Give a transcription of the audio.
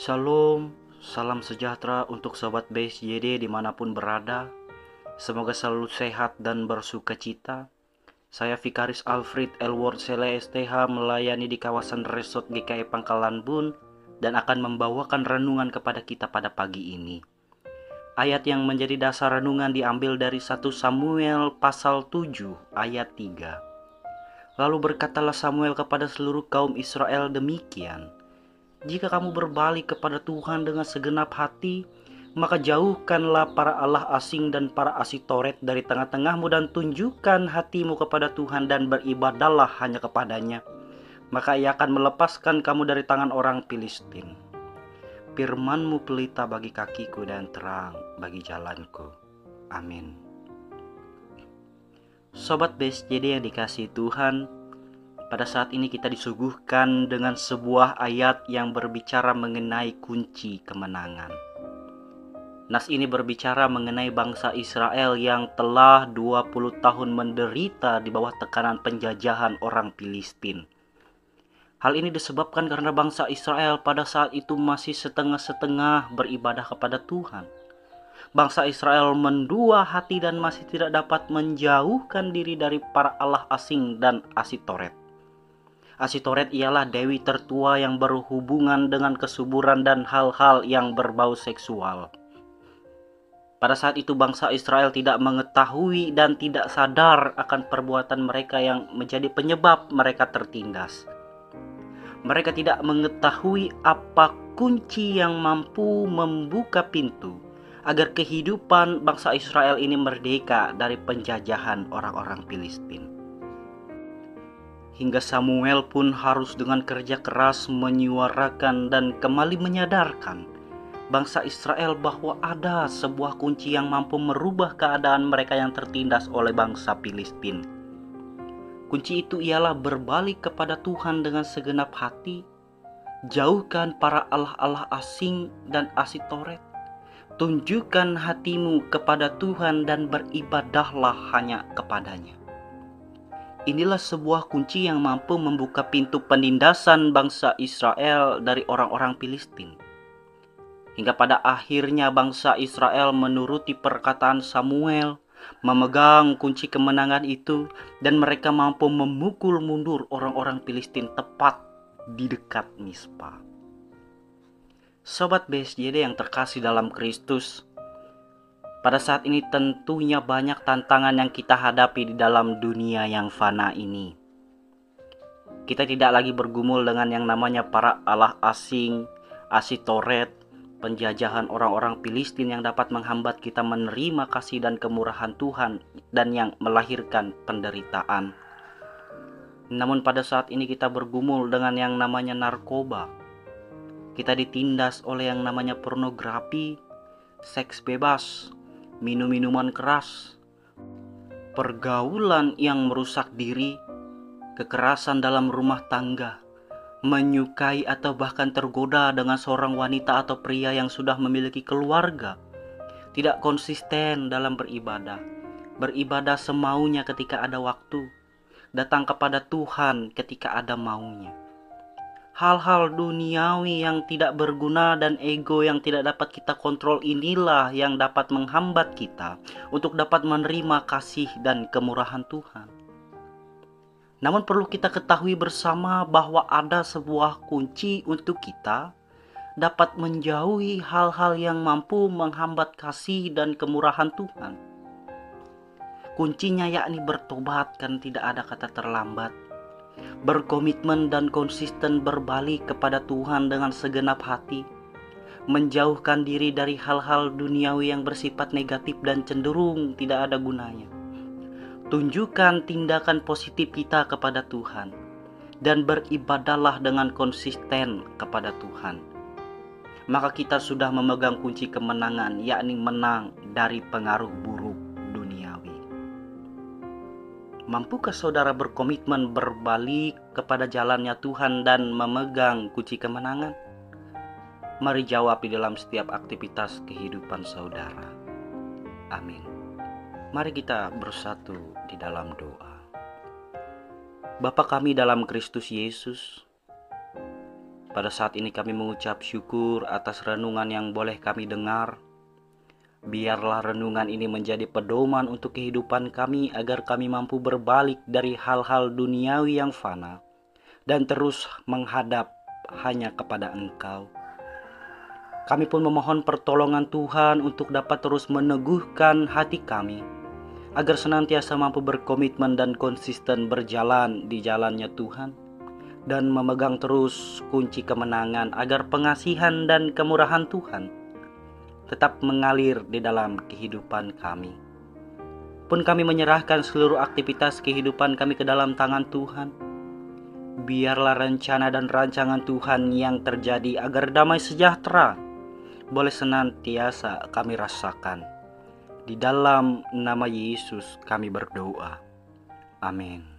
Shalom, salam sejahtera untuk Sobat BSJD dimanapun berada. Semoga selalu sehat dan bersuka cita. Saya Vikaris Alfred Elward Sele STH melayani di kawasan Resort GKI Pangkalan Bun dan akan membawakan renungan kepada kita pada pagi ini. Ayat yang menjadi dasar renungan diambil dari 1 Samuel pasal 7 ayat 3. Lalu berkatalah Samuel kepada seluruh kaum Israel demikian: jika kamu berbalik kepada Tuhan dengan segenap hati, maka jauhkanlah para allah asing dan para asitoret dari tengah-tengahmu dan tunjukkan hatimu kepada Tuhan dan beribadahlah hanya kepadanya. Maka ia akan melepaskan kamu dari tangan orang Filistin. Firman-Mu pelita bagi kakiku dan terang bagi jalanku. Amin. Sobat BSJD yang dikasihi Tuhan, pada saat ini kita disuguhkan dengan sebuah ayat yang berbicara mengenai kunci kemenangan. Nas ini berbicara mengenai bangsa Israel yang telah 20 tahun menderita di bawah tekanan penjajahan orang Filistin. Hal ini disebabkan karena bangsa Israel pada saat itu masih setengah-setengah beribadah kepada Tuhan. Bangsa Israel mendua hati dan masih tidak dapat menjauhkan diri dari para allah asing dan asitoret. Asitoret ialah dewi tertua yang berhubungan dengan kesuburan dan hal-hal yang berbau seksual. Pada saat itu bangsa Israel tidak mengetahui dan tidak sadar akan perbuatan mereka yang menjadi penyebab mereka tertindas. Mereka tidak mengetahui apa kunci yang mampu membuka pintu agar kehidupan bangsa Israel ini merdeka dari penjajahan orang-orang Filistin. Hingga Samuel pun harus dengan kerja keras menyuarakan dan kembali menyadarkan bangsa Israel bahwa ada sebuah kunci yang mampu merubah keadaan mereka yang tertindas oleh bangsa Filistin. Kunci itu ialah berbalik kepada Tuhan dengan segenap hati, jauhkan para allah-allah asing dan asitoret, tunjukkan hatimu kepada Tuhan dan beribadahlah hanya kepadanya. Inilah sebuah kunci yang mampu membuka pintu penindasan bangsa Israel dari orang-orang Filistin. Hingga pada akhirnya bangsa Israel menuruti perkataan Samuel, memegang kunci kemenangan itu, dan mereka mampu memukul mundur orang-orang Filistin tepat di dekat Mispa. Sobat BSJD yang terkasih dalam Kristus, pada saat ini tentunya banyak tantangan yang kita hadapi di dalam dunia yang fana ini. Kita tidak lagi bergumul dengan yang namanya para allah asing, asitoret, penjajahan orang-orang Filistin yang dapat menghambat kita menerima kasih dan kemurahan Tuhan dan yang melahirkan penderitaan. Namun pada saat ini kita bergumul dengan yang namanya narkoba. Kita ditindas oleh yang namanya pornografi, seks bebas, minum-minuman keras, pergaulan yang merusak diri, kekerasan dalam rumah tangga, menyukai atau bahkan tergoda dengan seorang wanita atau pria yang sudah memiliki keluarga, tidak konsisten dalam beribadah semaunya ketika ada waktu, datang kepada Tuhan ketika ada maunya. Hal-hal duniawi yang tidak berguna dan ego yang tidak dapat kita kontrol inilah yang dapat menghambat kita untuk dapat menerima kasih dan kemurahan Tuhan. Namun perlu kita ketahui bersama bahwa ada sebuah kunci untuk kita dapat menjauhi hal-hal yang mampu menghambat kasih dan kemurahan Tuhan. Kuncinya yakni bertobat, kan tidak ada kata terlambat. Berkomitmen dan konsisten berbalik kepada Tuhan dengan segenap hati. Menjauhkan diri dari hal-hal duniawi yang bersifat negatif dan cenderung tidak ada gunanya. Tunjukkan tindakan positif kita kepada Tuhan dan beribadahlah dengan konsisten kepada Tuhan. Maka kita sudah memegang kunci kemenangan, yakni menang dari pengaruh buruk duniawi. Mampukah saudara berkomitmen berbalik kepada jalannya Tuhan dan memegang kunci kemenangan? Mari jawab di dalam setiap aktivitas kehidupan saudara. Amin. Mari kita bersatu di dalam doa. Bapa kami dalam Kristus Yesus, Pada saat ini kami mengucap syukur atas renungan yang boleh kami dengar. Biarlah renungan ini menjadi pedoman untuk kehidupan kami agar kami mampu berbalik dari hal-hal duniawi yang fana dan terus menghadap hanya kepada Engkau. Kami pun memohon pertolongan Tuhan untuk dapat terus meneguhkan hati kami agar senantiasa mampu berkomitmen dan konsisten berjalan di jalannya Tuhan dan memegang terus kunci kemenangan agar pengasihan dan kemurahan Tuhan tetap mengalir di dalam kehidupan kami. Pun kami menyerahkan seluruh aktivitas kehidupan kami ke dalam tangan Tuhan. Biarlah rencana dan rancangan Tuhan yang terjadi agar damai sejahtera boleh senantiasa kami rasakan. Di dalam nama Yesus kami berdoa. Amin.